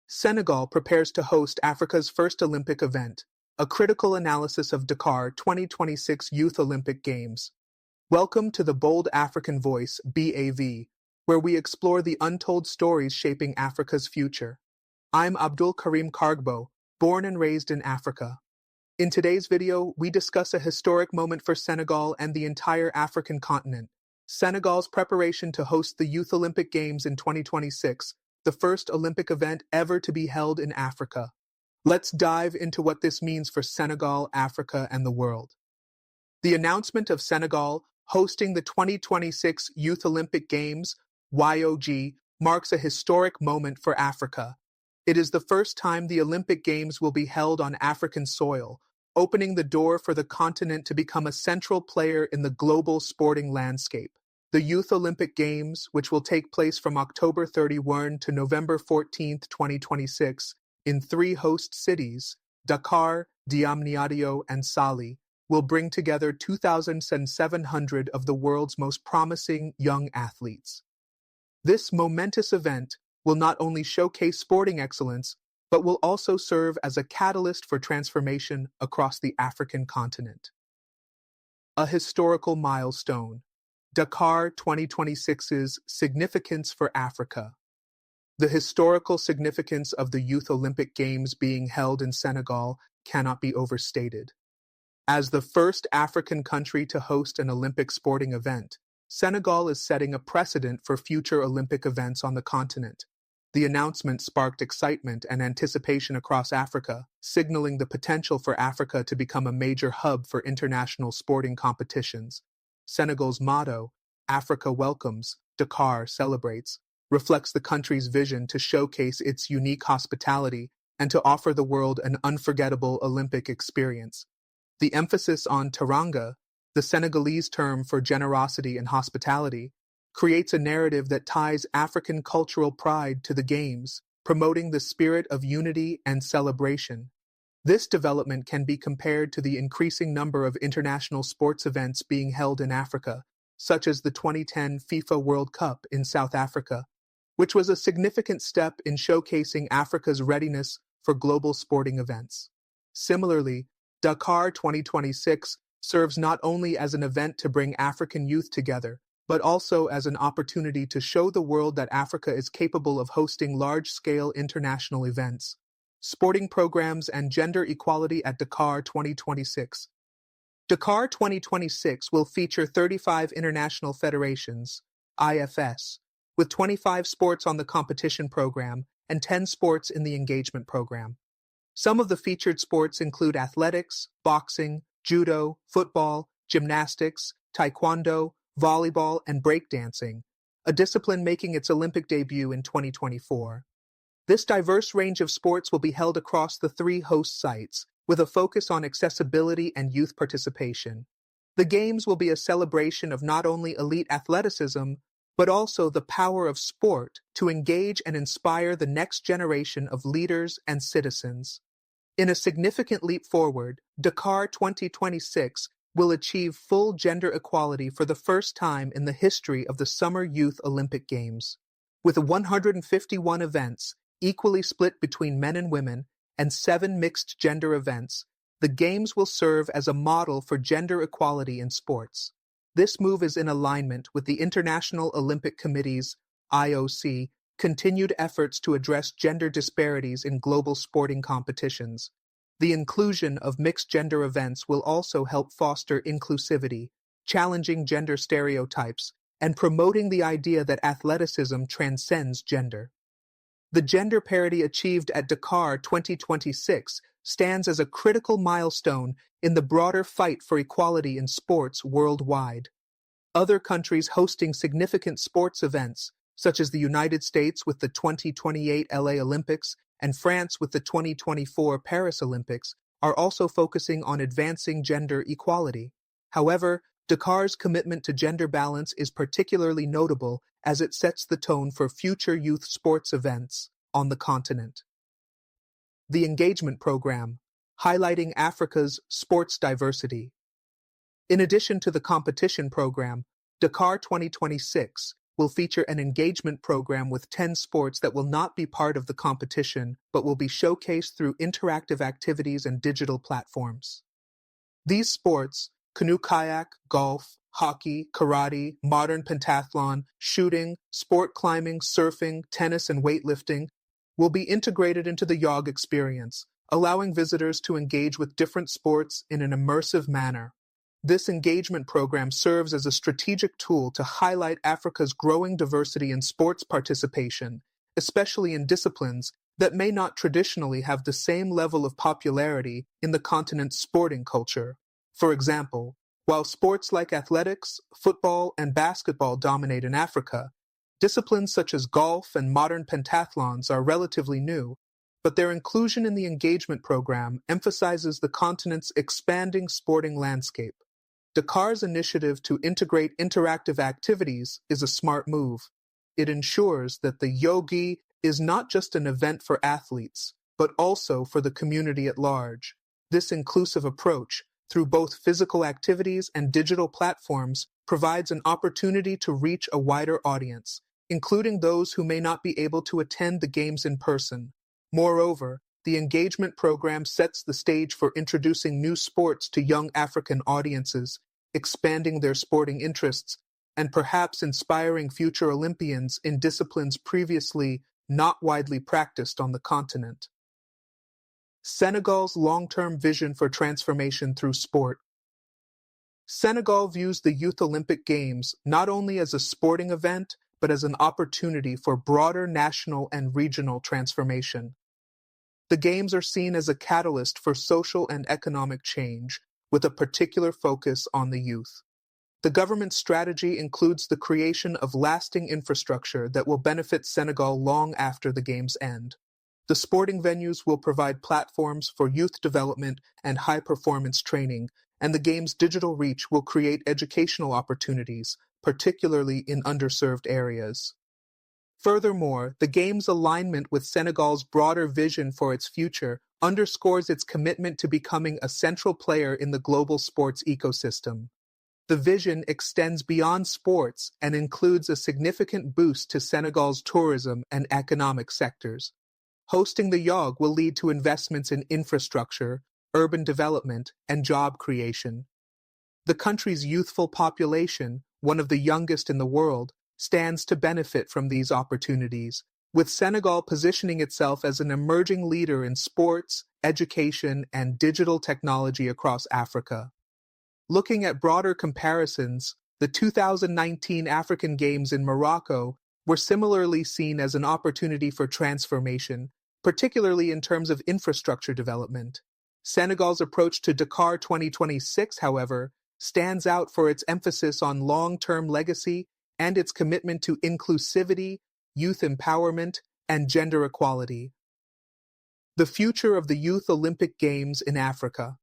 Senegal prepares to host Africa's first Olympic event, a critical analysis of Dakar 2026 Youth Olympic Games. Welcome to the Bold African Voice, BAV, where we explore the untold stories shaping Africa's future. I'm Abdul Karim Kargbo, born and raised in Africa. In today's video, we discuss a historic moment for Senegal and the entire African continent. Senegal's preparation to host the Youth Olympic Games in 2026, the first Olympic event ever to be held in Africa. Let's dive into what this means for Senegal, Africa, and the world. The announcement of Senegal hosting the 2026 Youth Olympic Games, YOG, marks a historic moment for Africa. It is the first time the Olympic Games will be held on African soil, opening the door for the continent to become a central player in the global sporting landscape. The Youth Olympic Games, which will take place from October 31 to November 14, 2026, in 3 host cities, Dakar, Diamniadio, and Sali, will bring together 2,700 of the world's most promising young athletes. This momentous event will not only showcase sporting excellence, but will also serve as a catalyst for transformation across the African continent. A historical milestone. Dakar 2026's significance for Africa. The historical significance of the Youth Olympic Games being held in Senegal cannot be overstated. As the first African country to host an Olympic sporting event, Senegal is setting a precedent for future Olympic events on the continent. The announcement sparked excitement and anticipation across Africa, signaling the potential for Africa to become a major hub for international sporting competitions. Senegal's motto, "Africa welcomes, Dakar celebrates," reflects the country's vision to showcase its unique hospitality and to offer the world an unforgettable Olympic experience. The emphasis on teranga, the Senegalese term for generosity and hospitality, creates a narrative that ties African cultural pride to the Games, promoting the spirit of unity and celebration. This development can be compared to the increasing number of international sports events being held in Africa, such as the 2010 FIFA World Cup in South Africa, which was a significant step in showcasing Africa's readiness for global sporting events. Similarly, Dakar 2026 serves not only as an event to bring African youth together, but also as an opportunity to show the world that Africa is capable of hosting large-scale international events. Sporting programs and gender equality at Dakar 2026. Dakar 2026 will feature 35 international federations, IFS, with 25 sports on the competition program and 10 sports in the engagement program. Some of the featured sports include athletics, boxing, judo, football, gymnastics, taekwondo, volleyball, and breakdancing, a discipline making its Olympic debut in 2024. This diverse range of sports will be held across the 3 host sites, with a focus on accessibility and youth participation. The Games will be a celebration of not only elite athleticism, but also the power of sport to engage and inspire the next generation of leaders and citizens. In a significant leap forward, Dakar 2026 will achieve full gender equality for the first time in the history of the Summer Youth Olympic Games. With 151 events, equally split between men and women, and 7 mixed-gender events, the Games will serve as a model for gender equality in sports. This move is in alignment with the International Olympic Committee's, IOC, continued efforts to address gender disparities in global sporting competitions. The inclusion of mixed-gender events will also help foster inclusivity, challenging gender stereotypes, and promoting the idea that athleticism transcends gender. The gender parity achieved at Dakar 2026 stands as a critical milestone in the broader fight for equality in sports worldwide. Other countries hosting significant sports events, such as the United States with the 2028 LA Olympics and France with the 2024 Paris Olympics, are also focusing on advancing gender equality. However, Dakar's commitment to gender balance is particularly notable as it sets the tone for future youth sports events on the continent. The Engagement Program, highlighting Africa's sports diversity. In addition to the competition program, Dakar 2026 will feature an engagement program with 10 sports that will not be part of the competition, but will be showcased through interactive activities and digital platforms. These sports, canoe-kayak, golf, hockey, karate, modern pentathlon, shooting, sport climbing, surfing, tennis, and weightlifting, will be integrated into the YOG experience, allowing visitors to engage with different sports in an immersive manner. This engagement program serves as a strategic tool to highlight Africa's growing diversity in sports participation, especially in disciplines that may not traditionally have the same level of popularity in the continent's sporting culture. For example, while sports like athletics, football, and basketball dominate in Africa, disciplines such as golf and modern pentathlons are relatively new, but their inclusion in the engagement program emphasizes the continent's expanding sporting landscape. Dakar's initiative to integrate interactive activities is a smart move. It ensures that the Yogi is not just an event for athletes, but also for the community at large. This inclusive approach, through both physical activities and digital platforms, provides an opportunity to reach a wider audience, including those who may not be able to attend the games in person. Moreover, the engagement program sets the stage for introducing new sports to young African audiences, expanding their sporting interests, and perhaps inspiring future Olympians in disciplines previously not widely practiced on the continent. Senegal's long-term vision for transformation through sport. Senegal views the Youth Olympic Games not only as a sporting event, but as an opportunity for broader national and regional transformation. The Games are seen as a catalyst for social and economic change, with a particular focus on the youth. The government's strategy includes the creation of lasting infrastructure that will benefit Senegal long after the Games end. The sporting venues will provide platforms for youth development and high-performance training, and the Games' digital reach will create educational opportunities, particularly in underserved areas. Furthermore, the Games' alignment with Senegal's broader vision for its future underscores its commitment to becoming a central player in the global sports ecosystem. The vision extends beyond sports and includes a significant boost to Senegal's tourism and economic sectors. Hosting the YOG will lead to investments in infrastructure, urban development, and job creation. The country's youthful population, one of the youngest in the world, stands to benefit from these opportunities, with Senegal positioning itself as an emerging leader in sports, education, and digital technology across Africa. Looking at broader comparisons, the 2019 African Games in Morocco were similarly seen as an opportunity for transformation, particularly in terms of infrastructure development. Senegal's approach to Dakar 2026, however, stands out for its emphasis on long-term legacy and its commitment to inclusivity, youth empowerment, and gender equality. The future of the Youth Olympic Games in Africa.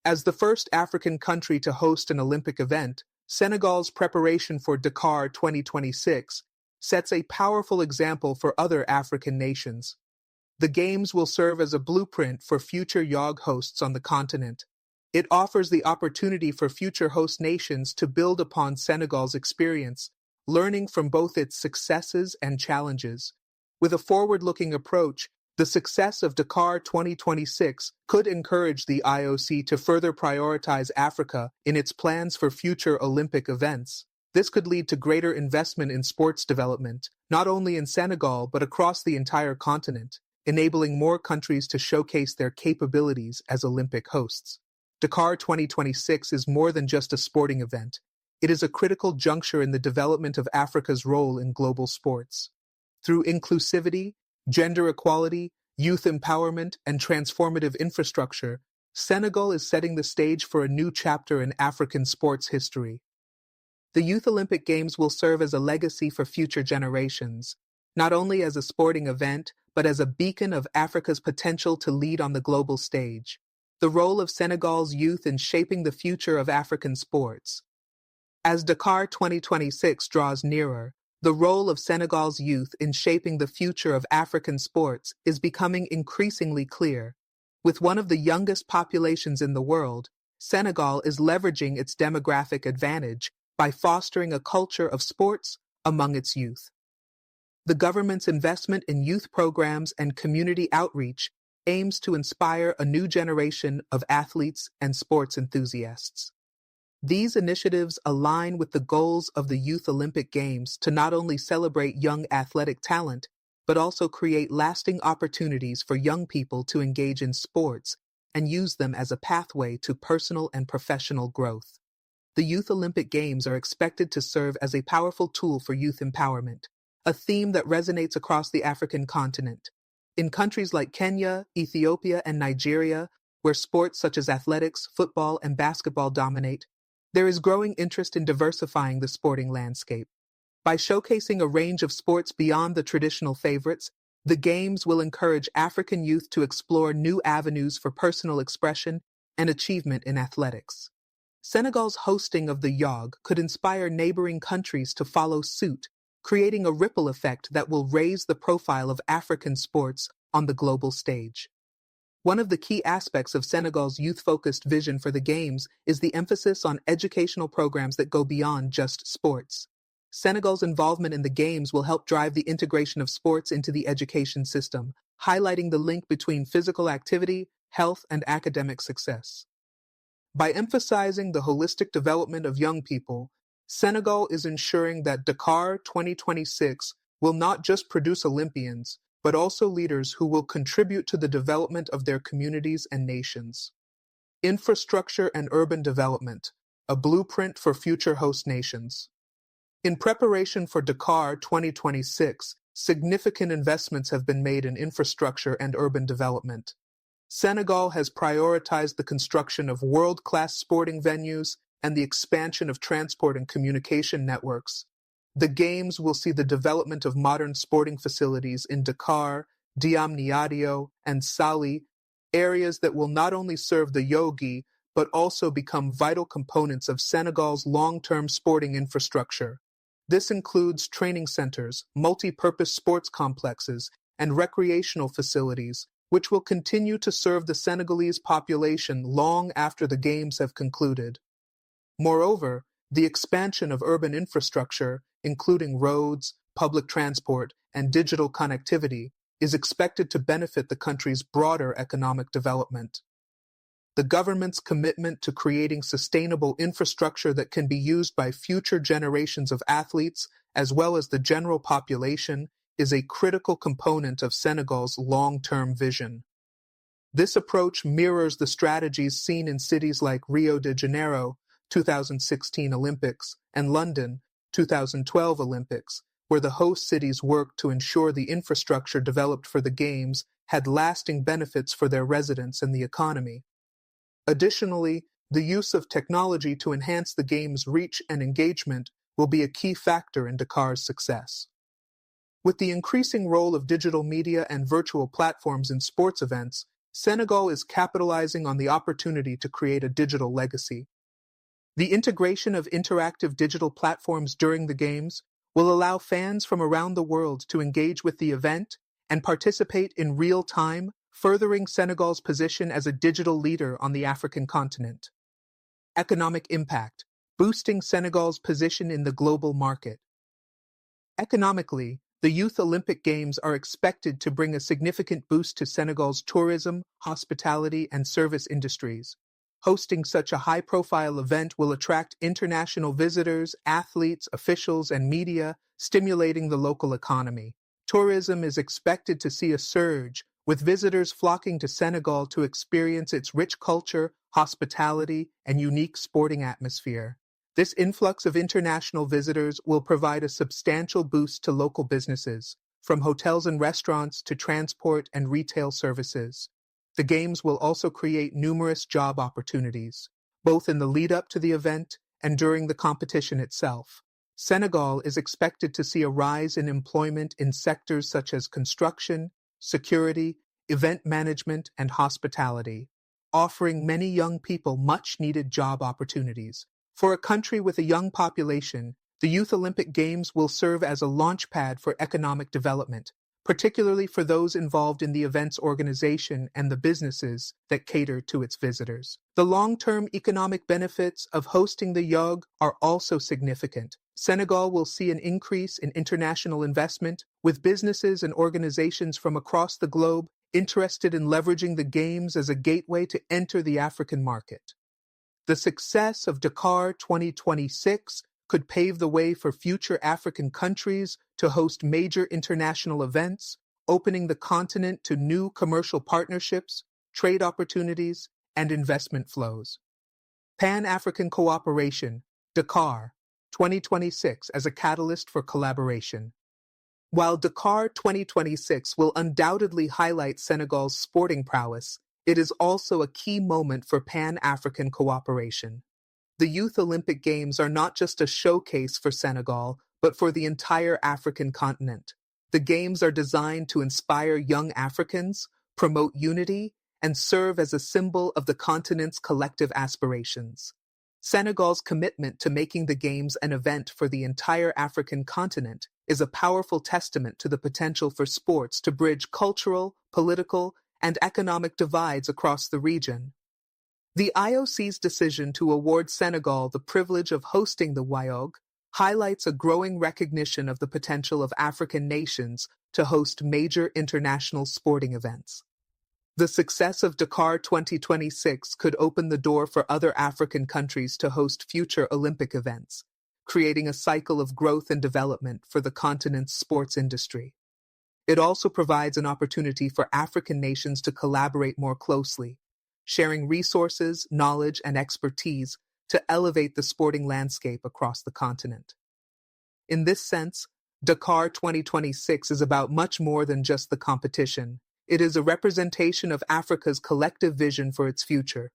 As the first African country to host an Olympic event, Senegal's preparation for Dakar 2026 sets a powerful example for other African nations. The Games will serve as a blueprint for future YOG hosts on the continent. It offers the opportunity for future host nations to build upon Senegal's experience, learning from both its successes and challenges. With a forward-looking approach, the success of Dakar 2026 could encourage the IOC to further prioritize Africa in its plans for future Olympic events. This could lead to greater investment in sports development, not only in Senegal but across the entire continent, enabling more countries to showcase their capabilities as Olympic hosts. Dakar 2026 is more than just a sporting event. It is a critical juncture in the development of Africa's role in global sports. Through inclusivity, gender equality, youth empowerment, and transformative infrastructure, Senegal is setting the stage for a new chapter in African sports history. The Youth Olympic Games will serve as a legacy for future generations, not only as a sporting event, but as a beacon of Africa's potential to lead on the global stage. The role of Senegal's youth in shaping the future of African sports. As Dakar 2026 draws nearer, the role of Senegal's youth in shaping the future of African sports is becoming increasingly clear. With one of the youngest populations in the world, Senegal is leveraging its demographic advantage by fostering a culture of sports, among its youth. The government's investment in youth programs and community outreach aims to inspire a new generation of athletes and sports enthusiasts. These initiatives align with the goals of the Youth Olympic Games to not only celebrate young athletic talent, but also create lasting opportunities for young people to engage in sports and use them as a pathway to personal and professional growth. The Youth Olympic Games are expected to serve as a powerful tool for youth empowerment, a theme that resonates across the African continent. In countries like Kenya, Ethiopia, and Nigeria, where sports such as athletics, football, and basketball dominate, there is growing interest in diversifying the sporting landscape. By showcasing a range of sports beyond the traditional favorites, the Games will encourage African youth to explore new avenues for personal expression and achievement in athletics. Senegal's hosting of the YOG could inspire neighboring countries to follow suit, creating a ripple effect that will raise the profile of African sports on the global stage. One of the key aspects of Senegal's youth-focused vision for the Games is the emphasis on educational programs that go beyond just sports. Senegal's involvement in the Games will help drive the integration of sports into the education system, highlighting the link between physical activity, health, and academic success. By emphasizing the holistic development of young people, Senegal is ensuring that Dakar 2026 will not just produce Olympians, but also leaders who will contribute to the development of their communities and nations. Infrastructure and urban development, a blueprint for future host nations. In preparation for Dakar 2026, significant investments have been made in infrastructure and urban development. Senegal has prioritized the construction of world-class sporting venues and the expansion of transport and communication networks. The Games will see the development of modern sporting facilities in Dakar, Diamniadio, and Sali, areas that will not only serve the Yogi, but also become vital components of Senegal's long-term sporting infrastructure. This includes training centers, multi-purpose sports complexes, and recreational facilities, which will continue to serve the Senegalese population long after the Games have concluded. Moreover, the expansion of urban infrastructure, including roads, public transport, and digital connectivity, is expected to benefit the country's broader economic development. The government's commitment to creating sustainable infrastructure that can be used by future generations of athletes, as well as the general population, is a critical component of Senegal's long-term vision. This approach mirrors the strategies seen in cities like Rio de Janeiro, 2016 Olympics, and London, 2012 Olympics, where the host cities worked to ensure the infrastructure developed for the Games had lasting benefits for their residents and the economy. Additionally, the use of technology to enhance the Games' reach and engagement will be a key factor in Dakar's success. With the increasing role of digital media and virtual platforms in sports events, Senegal is capitalizing on the opportunity to create a digital legacy. The integration of interactive digital platforms during the Games will allow fans from around the world to engage with the event and participate in real time, furthering Senegal's position as a digital leader on the African continent. Economic impact, boosting Senegal's position in the global market. Economically, the Youth Olympic Games are expected to bring a significant boost to Senegal's tourism, hospitality, and service industries. Hosting such a high-profile event will attract international visitors, athletes, officials, and media, stimulating the local economy. Tourism is expected to see a surge, with visitors flocking to Senegal to experience its rich culture, hospitality, and unique sporting atmosphere. This influx of international visitors will provide a substantial boost to local businesses, from hotels and restaurants to transport and retail services. The Games will also create numerous job opportunities, both in the lead-up to the event and during the competition itself. Senegal is expected to see a rise in employment in sectors such as construction, security, event management, and hospitality, offering many young people much-needed job opportunities. For a country with a young population, the Youth Olympic Games will serve as a launchpad for economic development, particularly for those involved in the event's organization and the businesses that cater to its visitors. The long-term economic benefits of hosting the YOG are also significant. Senegal will see an increase in international investment, with businesses and organizations from across the globe interested in leveraging the Games as a gateway to enter the African market. The success of Dakar 2026 could pave the way for future African countries to host major international events, opening the continent to new commercial partnerships, trade opportunities, and investment flows. Pan-African cooperation, Dakar 2026 as a catalyst for collaboration. While Dakar 2026 will undoubtedly highlight Senegal's sporting prowess, it is also a key moment for Pan-African cooperation. The Youth Olympic Games are not just a showcase for Senegal, but for the entire African continent. The Games are designed to inspire young Africans, promote unity, and serve as a symbol of the continent's collective aspirations. Senegal's commitment to making the Games an event for the entire African continent is a powerful testament to the potential for sports to bridge cultural, political, and economic divides across the region. The IOC's decision to award Senegal the privilege of hosting the WIOG highlights a growing recognition of the potential of African nations to host major international sporting events. The success of Dakar 2026 could open the door for other African countries to host future Olympic events, creating a cycle of growth and development for the continent's sports industry. It also provides an opportunity for African nations to collaborate more closely, sharing resources, knowledge, and expertise to elevate the sporting landscape across the continent. In this sense, Dakar 2026 is about much more than just the competition. It is a representation of Africa's collective vision for its future.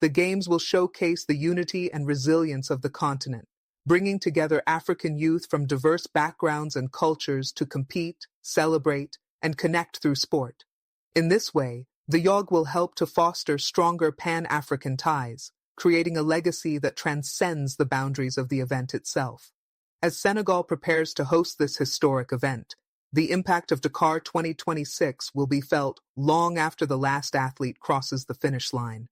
The Games will showcase the unity and resilience of the continent, bringing together African youth from diverse backgrounds and cultures to compete, celebrate, and connect through sport. In this way, the YOG will help to foster stronger Pan-African ties, creating a legacy that transcends the boundaries of the event itself. As Senegal prepares to host this historic event, the impact of Dakar 2026 will be felt long after the last athlete crosses the finish line.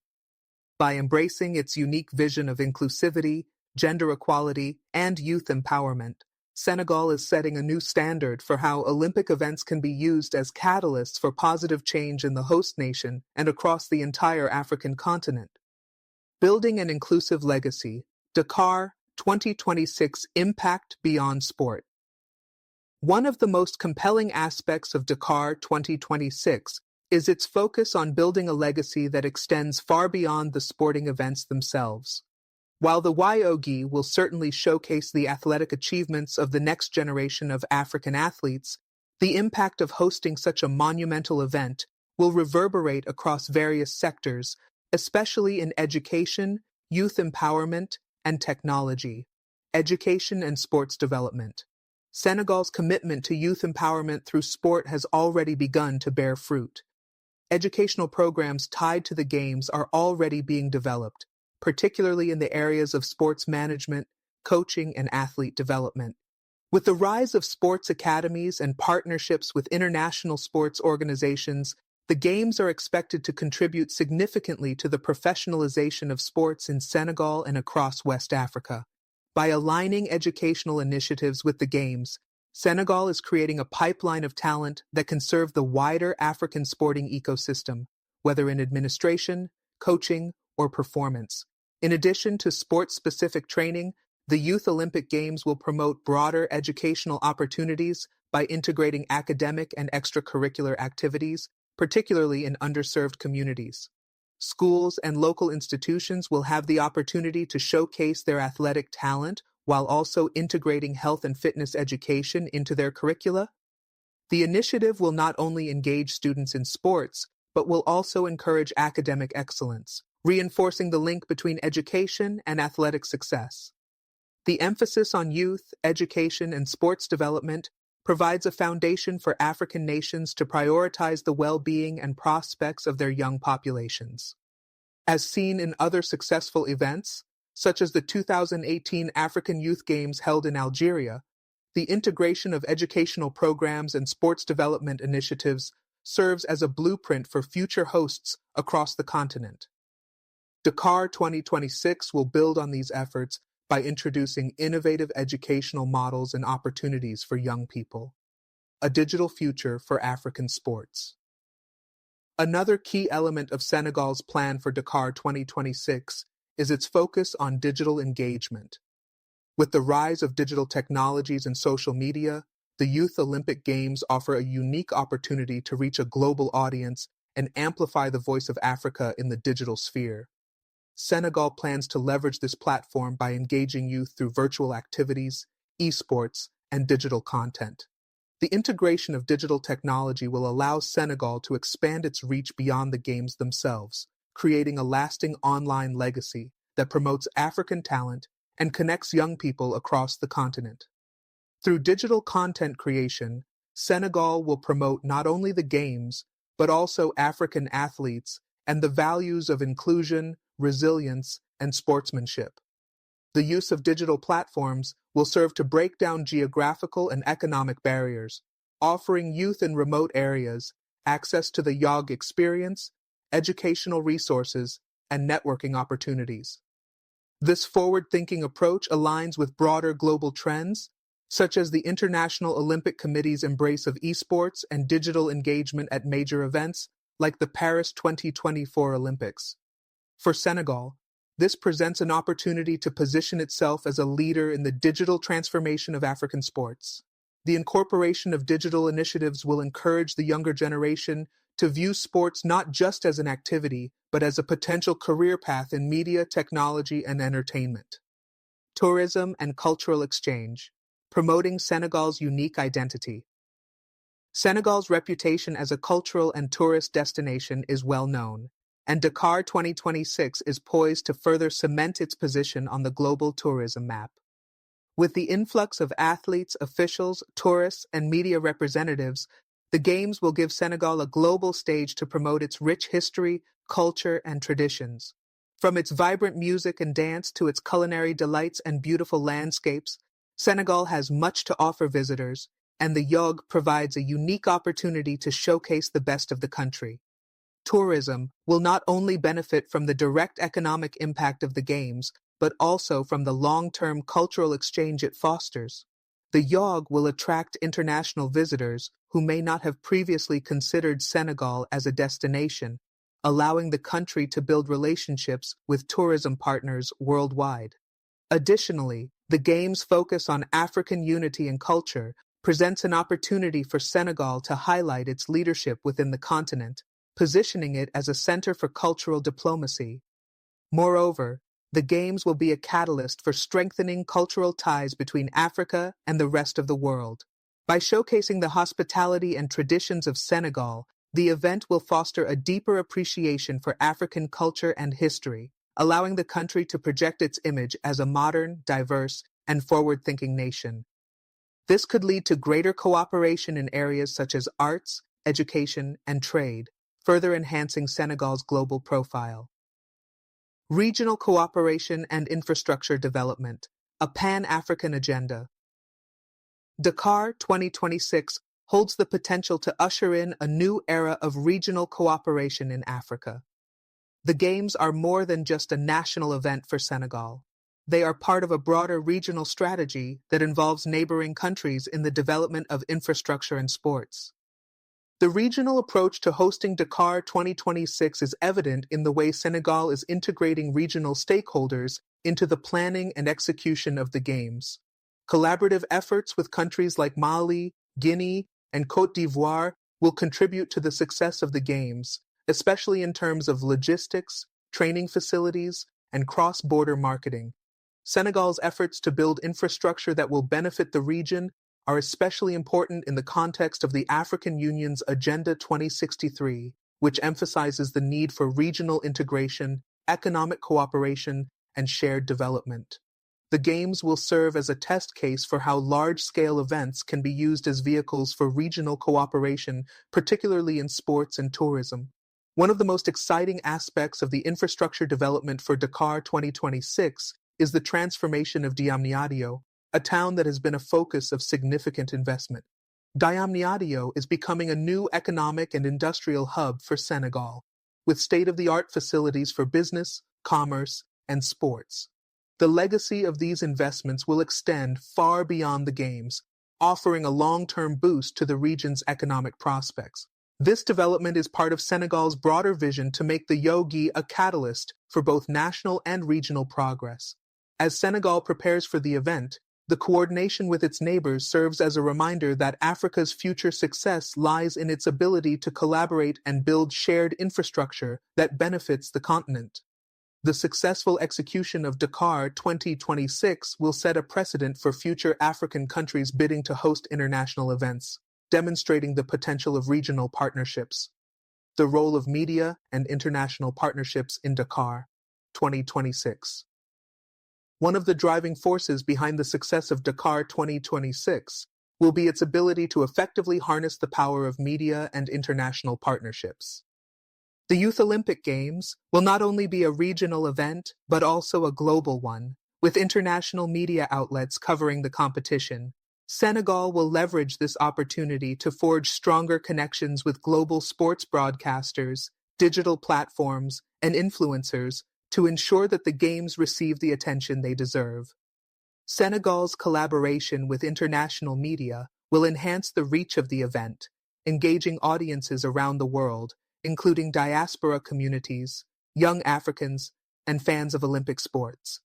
By embracing its unique vision of inclusivity, gender equality, and youth empowerment, Senegal is setting a new standard for how Olympic events can be used as catalysts for positive change in the host nation and across the entire African continent. Building an inclusive legacy, Dakar 2026 Impact Beyond Sport. One of the most compelling aspects of Dakar 2026 is its focus on building a legacy that extends far beyond the sporting events themselves. While the YOG will certainly showcase the athletic achievements of the next generation of African athletes, the impact of hosting such a monumental event will reverberate across various sectors, especially in education, youth empowerment, and technology, education and sports development. Senegal's commitment to youth empowerment through sport has already begun to bear fruit. Educational programs tied to the Games are already being developed, particularly in the areas of sports management, coaching, and athlete development. With the rise of sports academies and partnerships with international sports organizations, the Games are expected to contribute significantly to the professionalization of sports in Senegal and across West Africa. By aligning educational initiatives with the Games, Senegal is creating a pipeline of talent that can serve the wider African sporting ecosystem, whether in administration, coaching, or performance. In addition to sports-specific training, the Youth Olympic Games will promote broader educational opportunities by integrating academic and extracurricular activities, particularly in underserved communities. Schools and local institutions will have the opportunity to showcase their athletic talent while also integrating health and fitness education into their curricula. The initiative will not only engage students in sports, but will also encourage academic excellence, reinforcing the link between education and athletic success. The emphasis on youth, education, and sports development provides a foundation for African nations to prioritize the well-being and prospects of their young populations. As seen in other successful events, such as the 2018 African Youth Games held in Algeria, the integration of educational programs and sports development initiatives serves as a blueprint for future hosts across the continent. Dakar 2026 will build on these efforts by introducing innovative educational models and opportunities for young people. A digital future for African sports. Another key element of Senegal's plan for Dakar 2026 is its focus on digital engagement. With the rise of digital technologies and social media, the Youth Olympic Games offer a unique opportunity to reach a global audience and amplify the voice of Africa in the digital sphere. Senegal plans to leverage this platform by engaging youth through virtual activities, esports, and digital content. The integration of digital technology will allow Senegal to expand its reach beyond the games themselves, creating a lasting online legacy that promotes African talent and connects young people across the continent. Through digital content creation, Senegal will promote not only the games, but also African athletes and the values of inclusion, resilience, and sportsmanship. The use of digital platforms will serve to break down geographical and economic barriers, offering youth in remote areas access to the YOG experience, educational resources, and networking opportunities. This forward-thinking approach aligns with broader global trends, such as the International Olympic Committee's embrace of esports and digital engagement at major events like the Paris 2024 Olympics. For Senegal, this presents an opportunity to position itself as a leader in the digital transformation of African sports. The incorporation of digital initiatives will encourage the younger generation to view sports not just as an activity, but as a potential career path in media, technology, and entertainment. Tourism and cultural exchange, promoting Senegal's unique identity. Senegal's reputation as a cultural and tourist destination is well known, and Dakar 2026 is poised to further cement its position on the global tourism map. With the influx of athletes, officials, tourists, and media representatives, the Games will give Senegal a global stage to promote its rich history, culture, and traditions. From its vibrant music and dance to its culinary delights and beautiful landscapes, Senegal has much to offer visitors, and the YOG provides a unique opportunity to showcase the best of the country. Tourism will not only benefit from the direct economic impact of the Games, but also from the long-term cultural exchange it fosters. The YOG will attract international visitors who may not have previously considered Senegal as a destination, allowing the country to build relationships with tourism partners worldwide. Additionally, the Games' focus on African unity and culture presents an opportunity for Senegal to highlight its leadership within the continent, positioning it as a center for cultural diplomacy. Moreover, the Games will be a catalyst for strengthening cultural ties between Africa and the rest of the world. By showcasing the hospitality and traditions of Senegal, the event will foster a deeper appreciation for African culture and history, allowing the country to project its image as a modern, diverse, and forward-thinking nation. This could lead to greater cooperation in areas such as arts, education, and trade, further enhancing Senegal's global profile. Regional cooperation and infrastructure development, a Pan-African agenda. Dakar 2026 holds the potential to usher in a new era of regional cooperation in Africa. The Games are more than just a national event for Senegal. They are part of a broader regional strategy that involves neighboring countries in the development of infrastructure and sports. The regional approach to hosting Dakar 2026 is evident in the way Senegal is integrating regional stakeholders into the planning and execution of the Games. Collaborative efforts with countries like Mali, Guinea, and Côte d'Ivoire will contribute to the success of the Games, especially in terms of logistics, training facilities, and cross-border marketing. Senegal's efforts to build infrastructure that will benefit the region are especially important in the context of the African Union's Agenda 2063, which emphasizes the need for regional integration, economic cooperation, and shared development. The Games will serve as a test case for how large-scale events can be used as vehicles for regional cooperation, particularly in sports and tourism. One of the most exciting aspects of the infrastructure development for Dakar 2026 is the transformation of Diamniadio, a town that has been a focus of significant investment. Diamniadio is becoming a new economic and industrial hub for Senegal, with state-of-the-art facilities for business, commerce, and sports. The legacy of these investments will extend far beyond the Games, offering a long-term boost to the region's economic prospects. This development is part of Senegal's broader vision to make the Yogi a catalyst for both national and regional progress. As Senegal prepares for the event, the coordination with its neighbors serves as a reminder that Africa's future success lies in its ability to collaborate and build shared infrastructure that benefits the continent. The successful execution of Dakar 2026 will set a precedent for future African countries bidding to host international events, demonstrating the potential of regional partnerships. The role of media and international partnerships in Dakar 2026. One of the driving forces behind the success of Dakar 2026 will be its ability to effectively harness the power of media and international partnerships. The Youth Olympic Games will not only be a regional event, but also a global one, with international media outlets covering the competition. Senegal will leverage this opportunity to forge stronger connections with global sports broadcasters, digital platforms, and influencers to ensure that the Games receive the attention they deserve. Senegal's collaboration with international media will enhance the reach of the event, engaging audiences around the world, including diaspora communities, young Africans, and fans of Olympic sports.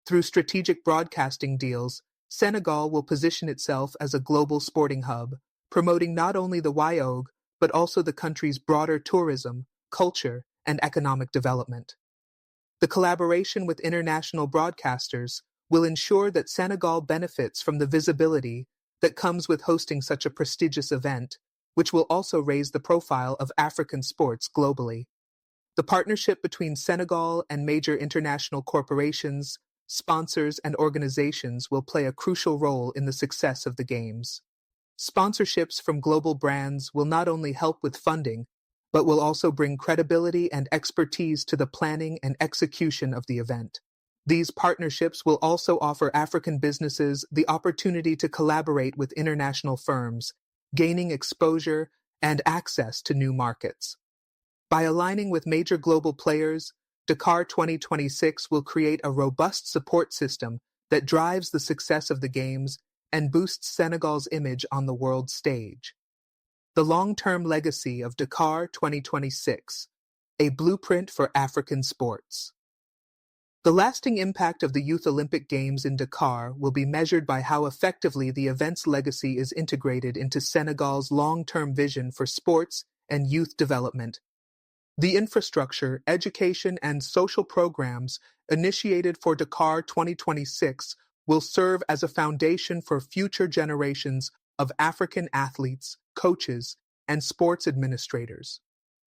Through strategic broadcasting deals, Senegal will position itself as a global sporting hub, promoting not only the WIOG, but also the country's broader tourism, culture, and economic development. The collaboration with international broadcasters will ensure that Senegal benefits from the visibility that comes with hosting such a prestigious event, which will also raise the profile of African sports globally. The partnership between Senegal and major international corporations, sponsors, and organizations will play a crucial role in the success of the Games. Sponsorships from global brands will not only help with funding, but will also bring credibility and expertise to the planning and execution of the event. These partnerships will also offer African businesses the opportunity to collaborate with international firms, gaining exposure and access to new markets. By aligning with major global players, Dakar 2026 will create a robust support system that drives the success of the Games and boosts Senegal's image on the world stage. The long-term legacy of Dakar 2026, a blueprint for African sports. The lasting impact of the Youth Olympic Games in Dakar will be measured by how effectively the event's legacy is integrated into Senegal's long-term vision for sports and youth development. The infrastructure, education, and social programs initiated for Dakar 2026 will serve as a foundation for future generations of African athletes, coaches, and sports administrators.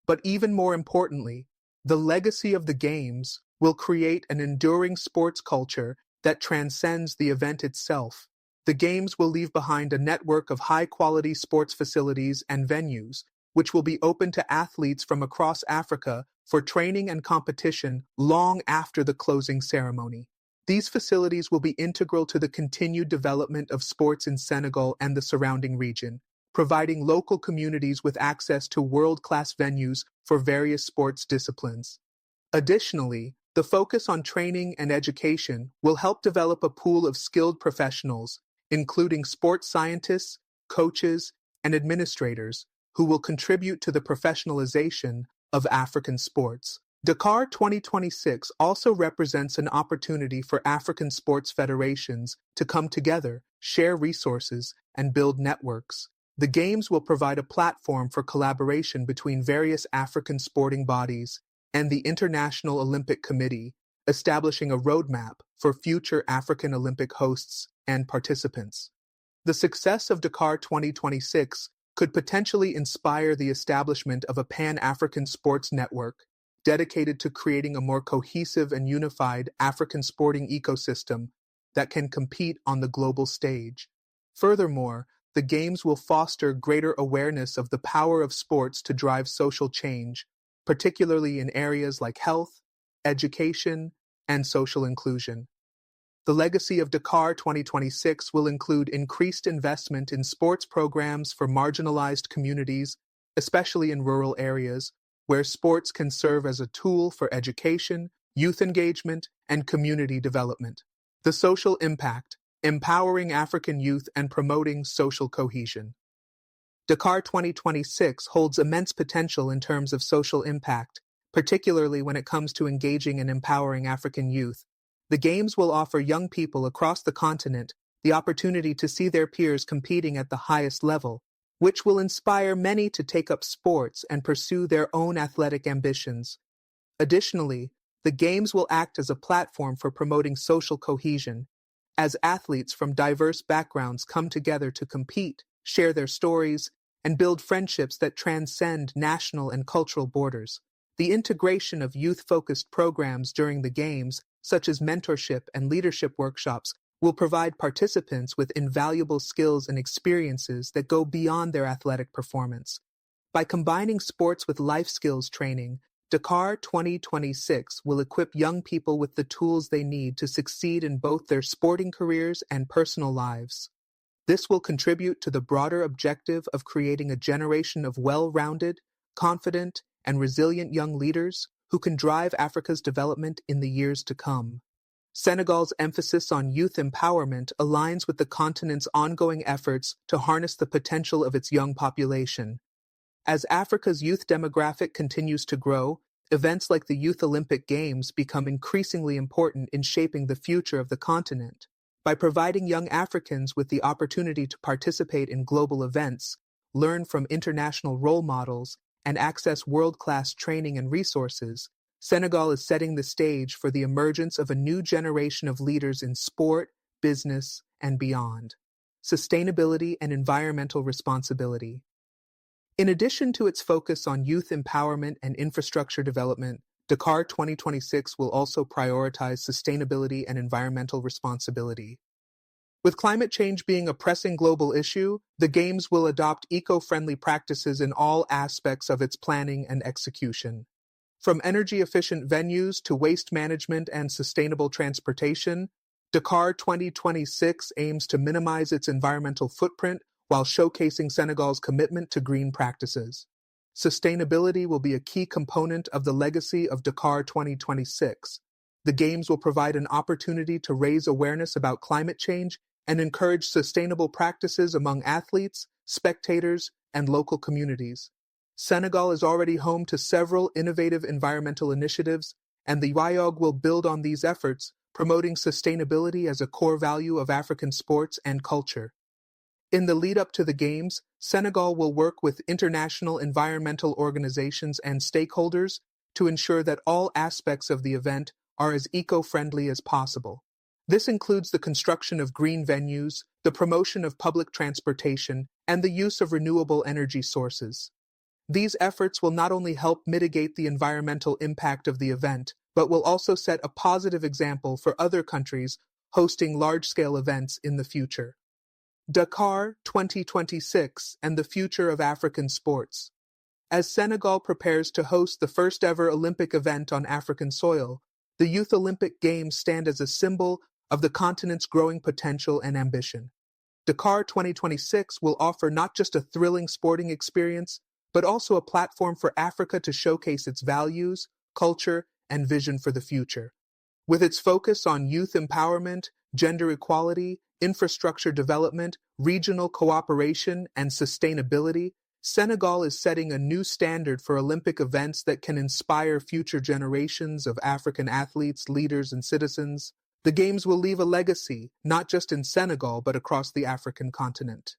But even more importantly, the legacy of the Games will create an enduring sports culture that transcends the event itself. The Games will leave behind a network of high-quality sports facilities and venues, which will be open to athletes from across Africa for training and competition long after the closing ceremony. These facilities will be integral to the continued development of sports in Senegal and the surrounding region, providing local communities with access to world-class venues for various sports disciplines. Additionally, the focus on training and education will help develop a pool of skilled professionals, including sports scientists, coaches, and administrators, who will contribute to the professionalization of African sports. Dakar 2026 also represents an opportunity for African sports federations to come together, share resources, and build networks. The Games will provide a platform for collaboration between various African sporting bodies and the International Olympic Committee, establishing a roadmap for future African Olympic hosts and participants. The success of Dakar 2026 could potentially inspire the establishment of a Pan-African sports network dedicated to creating a more cohesive and unified African sporting ecosystem that can compete on the global stage. Furthermore, the Games will foster greater awareness of the power of sports to drive social change, particularly in areas like health, education, and social inclusion. The legacy of Dakar 2026 will include increased investment in sports programs for marginalized communities, especially in rural areas, where sports can serve as a tool for education, youth engagement, and community development. The social impact, empowering African youth and promoting social cohesion. Dakar 2026 holds immense potential in terms of social impact, particularly when it comes to engaging and empowering African youth. The Games will offer young people across the continent the opportunity to see their peers competing at the highest level, which will inspire many to take up sports and pursue their own athletic ambitions. Additionally, the Games will act as a platform for promoting social cohesion, as athletes from diverse backgrounds come together to compete, share their stories, and build friendships that transcend national and cultural borders. The integration of youth-focused programs during the Games, such as mentorship and leadership workshops, will provide participants with invaluable skills and experiences that go beyond their athletic performance. By combining sports with life skills training, Dakar 2026 will equip young people with the tools they need to succeed in both their sporting careers and personal lives. This will contribute to the broader objective of creating a generation of well-rounded, confident, and resilient young leaders who can drive Africa's development in the years to come. Senegal's emphasis on youth empowerment aligns with the continent's ongoing efforts to harness the potential of its young population. As Africa's youth demographic continues to grow, events like the Youth Olympic Games become increasingly important in shaping the future of the continent. By providing young Africans with the opportunity to participate in global events, learn from international role models, and access world-class training and resources, Senegal is setting the stage for the emergence of a new generation of leaders in sport, business, and beyond. Sustainability and environmental responsibility. In addition to its focus on youth empowerment and infrastructure development, Dakar 2026 will also prioritize sustainability and environmental responsibility. With climate change being a pressing global issue, the Games will adopt eco-friendly practices in all aspects of its planning and execution. From energy-efficient venues to waste management and sustainable transportation, Dakar 2026 aims to minimize its environmental footprint while showcasing Senegal's commitment to green practices. Sustainability will be a key component of the legacy of Dakar 2026. The Games will provide an opportunity to raise awareness about climate change and encourage sustainable practices among athletes, spectators, and local communities. Senegal is already home to several innovative environmental initiatives, and the YOG will build on these efforts, promoting sustainability as a core value of African sports and culture. In the lead-up to the Games, Senegal will work with international environmental organizations and stakeholders to ensure that all aspects of the event are as eco-friendly as possible. This includes the construction of green venues, the promotion of public transportation, and the use of renewable energy sources. These efforts will not only help mitigate the environmental impact of the event, but will also set a positive example for other countries hosting large-scale events in the future. Dakar 2026 and the future of African sports. As Senegal prepares to host the first-ever Olympic event on African soil, the Youth Olympic Games stand as a symbol of the continent's growing potential and ambition. Dakar 2026 will offer not just a thrilling sporting experience, but also a platform for Africa to showcase its values, culture, and vision for the future. With its focus on youth empowerment, gender equality, infrastructure development, regional cooperation, and sustainability, Senegal is setting a new standard for Olympic events that can inspire future generations of African athletes, leaders, and citizens. The Games will leave a legacy, not just in Senegal, but across the African continent.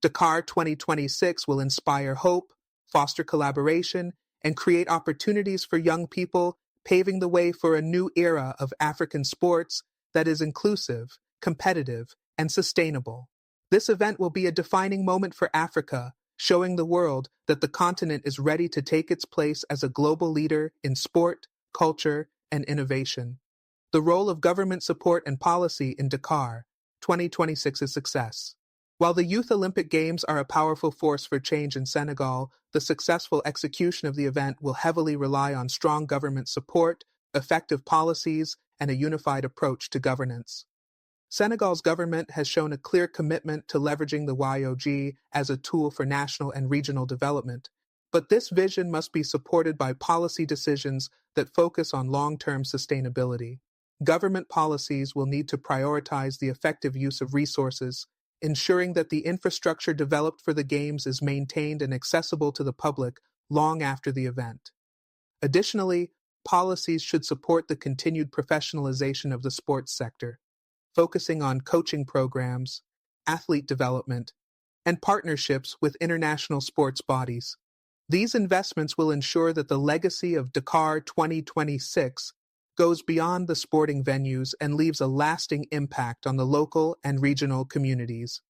Dakar 2026 will inspire hope, foster collaboration, and create opportunities for young people, paving the way for a new era of African sports that is inclusive, competitive, and sustainable. This event will be a defining moment for Africa, showing the world that the continent is ready to take its place as a global leader in sport, culture, and innovation. The role of government support and policy in Dakar 2026's success. While the Youth Olympic Games are a powerful force for change in Senegal, the successful execution of the event will heavily rely on strong government support, effective policies, and a unified approach to governance. Senegal's government has shown a clear commitment to leveraging the YOG as a tool for national and regional development. But this vision must be supported by policy decisions that focus on long-term sustainability. Government policies will need to prioritize the effective use of resources, ensuring that the infrastructure developed for the Games is maintained and accessible to the public long after the event. Additionally, policies should support the continued professionalization of the sports sector, focusing on coaching programs, athlete development, and partnerships with international sports bodies. These investments will ensure that the legacy of Dakar 2026 goes beyond the sporting venues and leaves a lasting impact on the local and regional communities.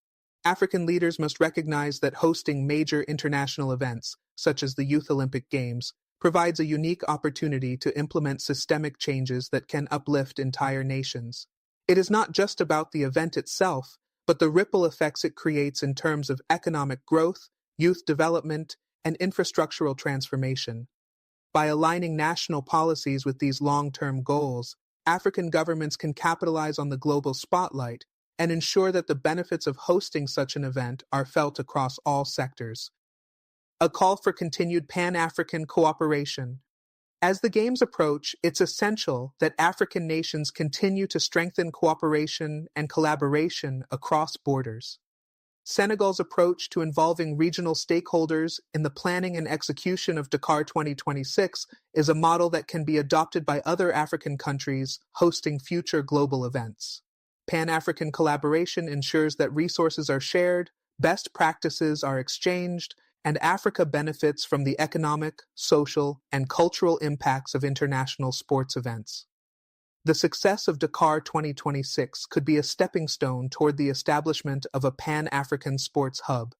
African leaders must recognize that hosting major international events, such as the Youth Olympic Games, provides a unique opportunity to implement systemic changes that can uplift entire nations. It is not just about the event itself, but the ripple effects it creates in terms of economic growth, youth development, and infrastructural transformation. By aligning national policies with these long-term goals, African governments can capitalize on the global spotlight and ensure that the benefits of hosting such an event are felt across all sectors. A call for continued Pan-African cooperation. As the Games approach, it's essential that African nations continue to strengthen cooperation and collaboration across borders. Senegal's approach to involving regional stakeholders in the planning and execution of Dakar 2026 is a model that can be adopted by other African countries hosting future global events. Pan-African collaboration ensures that resources are shared, best practices are exchanged, and Africa benefits from the economic, social, and cultural impacts of international sports events. The success of Dakar 2026 could be a stepping stone toward the establishment of a Pan-African sports hub,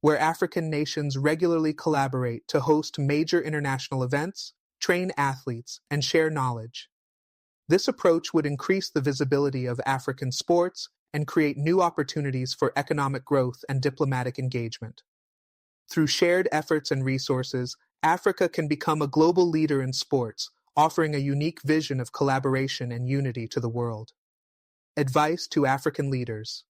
where African nations regularly collaborate to host major international events, train athletes, and share knowledge. This approach would increase the visibility of African sports and create new opportunities for economic growth and diplomatic engagement. Through shared efforts and resources, Africa can become a global leader in sports, offering a unique vision of collaboration and unity to the world. Advice to African leaders.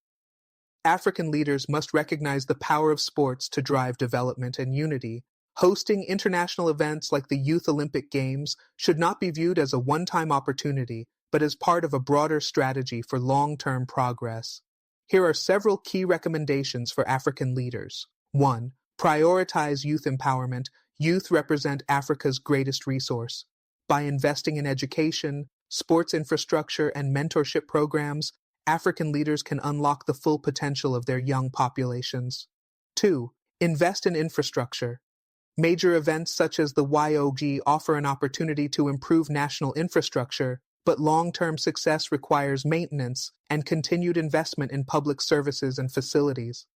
African leaders must recognize the power of sports to drive development and unity. Hosting international events like the Youth Olympic Games should not be viewed as a one-time opportunity, but as part of a broader strategy for long-term progress. Here are several key recommendations for African leaders. 1. Prioritize youth empowerment. Youth represent Africa's greatest resource. By investing in education, sports infrastructure, and mentorship programs, African leaders can unlock the full potential of their young populations. 2. Invest in infrastructure. Major events such as the YOG offer an opportunity to improve national infrastructure, but long-term success requires maintenance and continued investment in public services and facilities.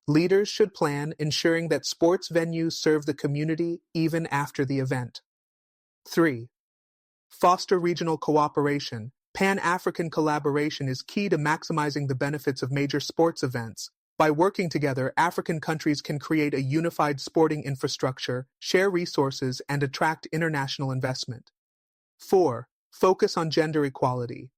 Leaders should plan ensuring that sports venues serve the community even after the event. 3. Foster regional cooperation. Pan-African collaboration is key to maximizing the benefits of major sports events. By working together, African countries can create a unified sporting infrastructure, share resources, and attract international investment. 4. Focus on gender equality.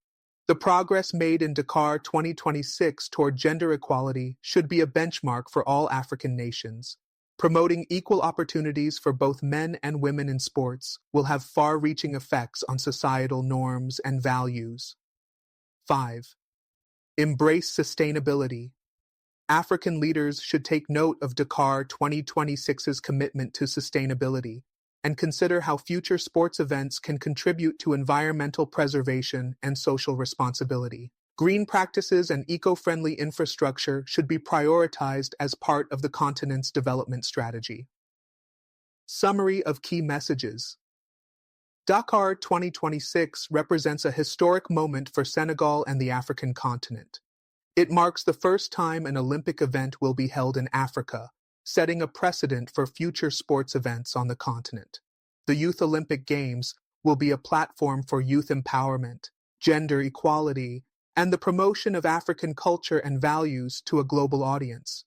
The progress made in Dakar 2026 toward gender equality should be a benchmark for all African nations. Promoting equal opportunities for both men and women in sports will have far-reaching effects on societal norms and values. 5. Embrace sustainability. African leaders should take note of Dakar 2026's commitment to sustainability and consider how future sports events can contribute to environmental preservation and social responsibility. Green practices and eco-friendly infrastructure should be prioritized as part of the continent's development strategy. Summary of key messages. Dakar 2026 represents a historic moment for Senegal and the African continent. It marks the first time an Olympic event will be held in Africa, setting a precedent for future sports events on the continent. The Youth Olympic Games will be a platform for youth empowerment, gender equality, and the promotion of African culture and values to a global audience.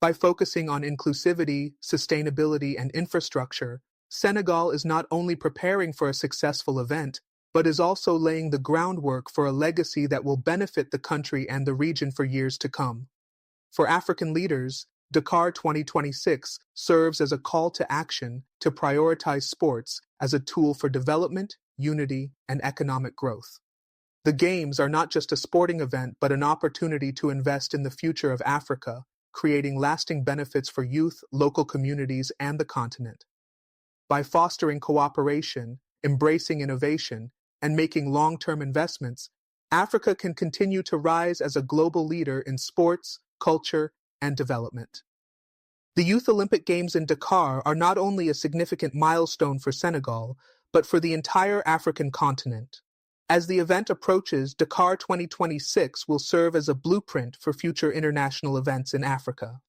By focusing on inclusivity, sustainability, and infrastructure, Senegal is not only preparing for a successful event, but is also laying the groundwork for a legacy that will benefit the country and the region for years to come. For African leaders, Dakar 2026 serves as a call to action to prioritize sports as a tool for development, unity, and economic growth. The Games are not just a sporting event but an opportunity to invest in the future of Africa, creating lasting benefits for youth, local communities, and the continent. By fostering cooperation, embracing innovation, and making long-term investments, Africa can continue to rise as a global leader in sports, culture, and development. The Youth Olympic Games in Dakar are not only a significant milestone for Senegal, but for the entire African continent. As the event approaches, Dakar 2026 will serve as a blueprint for future international events in Africa.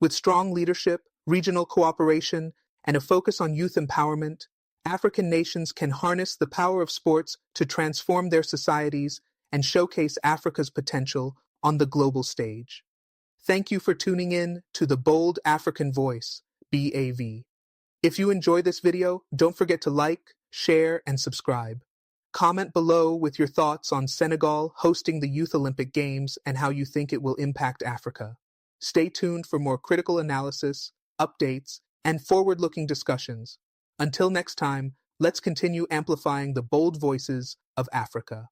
With strong leadership, regional cooperation, and a focus on youth empowerment, African nations can harness the power of sports to transform their societies and showcase Africa's potential on the global stage. Thank you for tuning in to the Bold African Voice, BAV. If you enjoyed this video, don't forget to like, share, and subscribe. Comment below with your thoughts on Senegal hosting the Youth Olympic Games and how you think it will impact Africa. Stay tuned for more critical analysis, updates, and forward-looking discussions. Until next time, let's continue amplifying the bold voices of Africa.